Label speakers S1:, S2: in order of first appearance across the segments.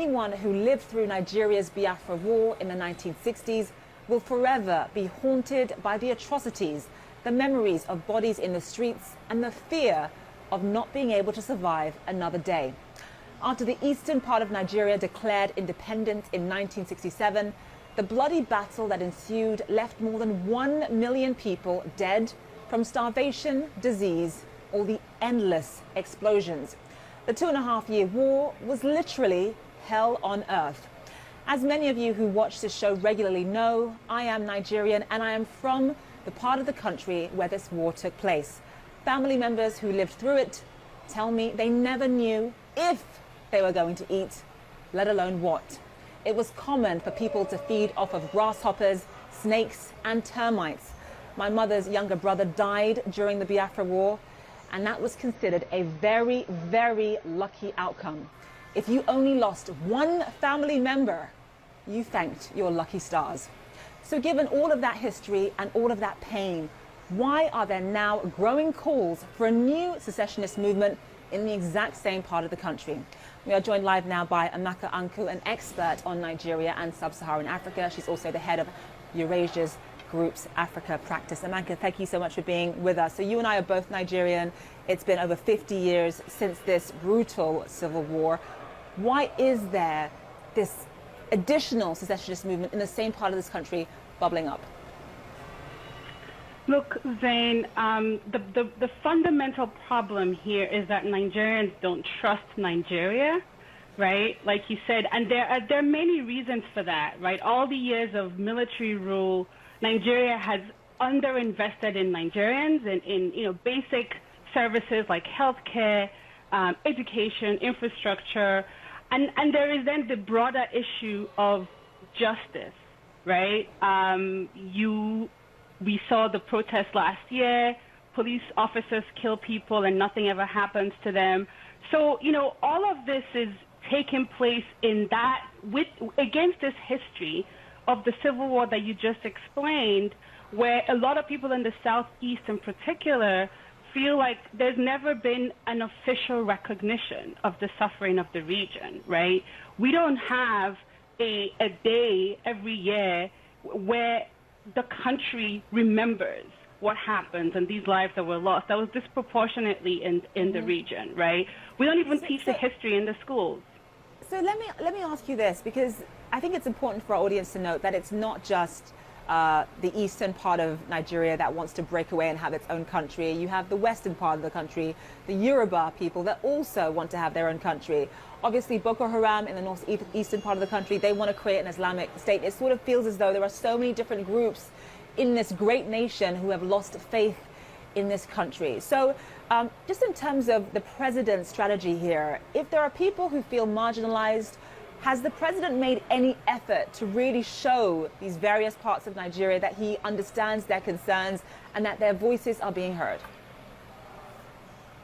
S1: anyone who lived through Nigeria's Biafra War in the 1960s will forever be haunted by the atrocities, the memories of bodies in the streets, and the fear of not being able to survive another day. After the eastern part of Nigeria declared independence in 1967, the bloody battle that ensued left more than 1 million people dead from starvation, disease, or the endless explosions. The 2.5-year war was literally hell on earth. As many of you who watch this show regularly know, I am Nigerian and I am from the part of the country where this war took place. Family members who lived through it tell me they never knew if they were going to eat, let alone what. It was common for people to feed off of grasshoppers, snakes, and termites. My mother's younger brother died during the Biafra War, and that was considered a very, very lucky outcome. If you only lost one family member, you thanked your lucky stars. So given all of that history and all of that pain, why are there now growing calls for a new secessionist movement in the exact same part of the country? We are joined live now by Amaka Anku, an expert on Nigeria and Sub-Saharan Africa. She's also the head of Eurasia's Group's Africa practice. Amaka, thank you so much for being with us. So you and I are both Nigerian. It's been over 50 years since this brutal civil war. Why is there this additional secessionist movement in the same part of this country bubbling up?
S2: Look, Zain, the fundamental problem here is that Nigerians don't trust Nigeria, right? Like you said, and there are many reasons for that, right? All the years of military rule, Nigeria has underinvested in Nigerians and in basic services like healthcare, education, infrastructure, and there is then the broader issue of justice, right? We saw the protests last year. Police officers kill people and nothing ever happens to them. So, all of this is taking place in that against this history of the civil war that you just explained, where a lot of people in the Southeast in particular feel like there's never been an official recognition of the suffering of the region, right? We don't have a day every year where the country remembers what happened and these lives that were lost. That was disproportionately in the region, right? We don't even teach the history in the schools.
S1: So let me ask you this, because I think it's important for our audience to note that it's not just the eastern part of Nigeria that wants to break away and have its own country. You have the western part of the country, the Yoruba people that also want to have their own country. Obviously, Boko Haram in the northeastern part of the country, they want to create an Islamic state. It sort of feels as though there are so many different groups in this great nation who have lost faith in this country. So just in terms of the president's strategy here, if there are people who feel marginalized, has the president made any effort to really show these various parts of Nigeria that he understands their concerns and that their voices are being heard?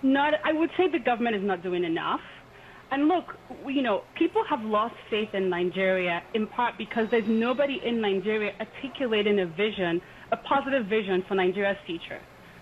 S2: I would say the government is not doing enough. And look, people have lost faith in Nigeria in part because there's nobody in Nigeria articulating a positive vision for Nigeria's future,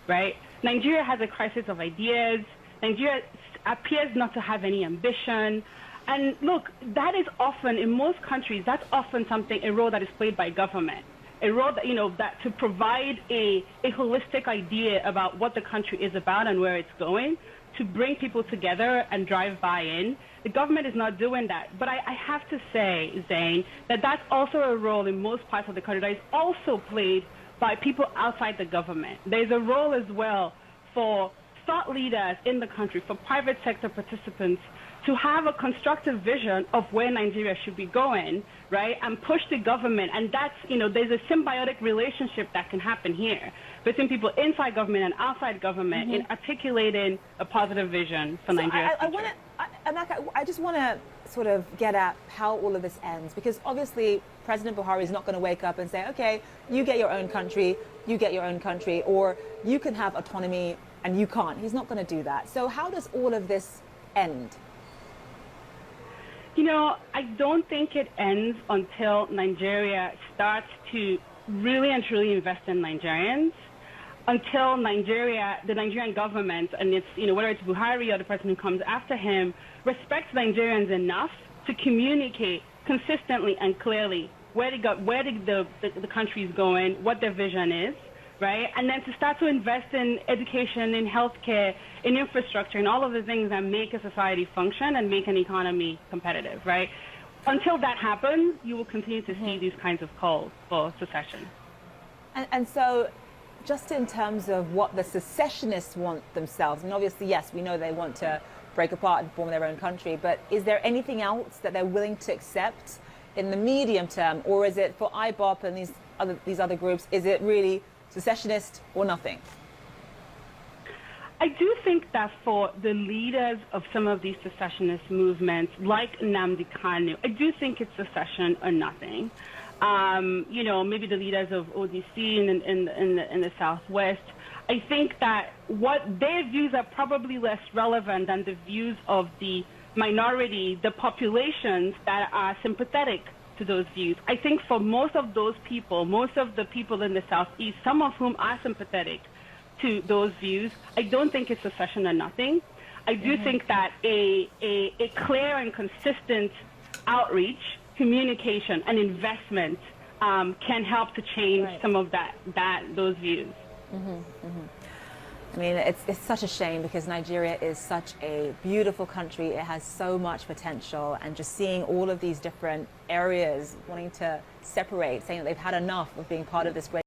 S2: right? Nigeria has a crisis of ideas. Nigeria appears not to have any ambition. And look, that is often, in most countries, that's often a role that is played by government. A role that, that to provide a holistic idea about what the country is about and where it's going, to bring people together and drive buy-in. The government is not doing that. But I have to say, Zain, that that's also a role in most parts of the country that is also played by people outside the government. There's a role as well for thought leaders in the country, for private sector participants, to have a constructive vision of where Nigeria should be going, right, and push the government. And that's, there's a symbiotic relationship that can happen here between people inside government and outside government in articulating a positive vision for Nigeria's future.
S1: I just want to sort of get at how all of this ends, because obviously President Buhari is not going to wake up and say, okay, you get your own country, you get your own country, or you can have autonomy and you can't. He's not going to do that. So how does all of this end?
S2: I don't think it ends until Nigeria starts to really and truly invest in Nigerians, until the Nigerian government, and it's, whether it's Buhari or the person who comes after him, respects Nigerians enough to communicate consistently and clearly where the country is going, what their vision is, right? And then to start to invest in education, in healthcare, in infrastructure, and all of the things that make a society function and make an economy competitive, right? Until that happens, you will continue to see these kinds of calls for secession.
S1: And so, just in terms of what the secessionists want themselves, and obviously, yes, we know they want to break apart and form their own country, but is there anything else that they're willing to accept in the medium term, or is it for IBOP and these other groups, is it really secessionist or nothing?
S2: I do think that for the leaders of some of these secessionist movements, like Nnamdi Kanu, I do think it's secession or nothing. You know, maybe the leaders of ODC in the Southwest, I think that what their views are probably less relevant than the views of the minority, the populations that are sympathetic to those views. I think for most of those people, most of the people in the Southeast, some of whom are sympathetic to those views, I don't think it's secession or nothing. I do think that a clear and consistent outreach, communication, and investment can help to change some of those views.
S1: I mean, it's such a shame because Nigeria is such a beautiful country. It has so much potential, and just seeing all of these different areas wanting to separate, saying that they've had enough of being part of this great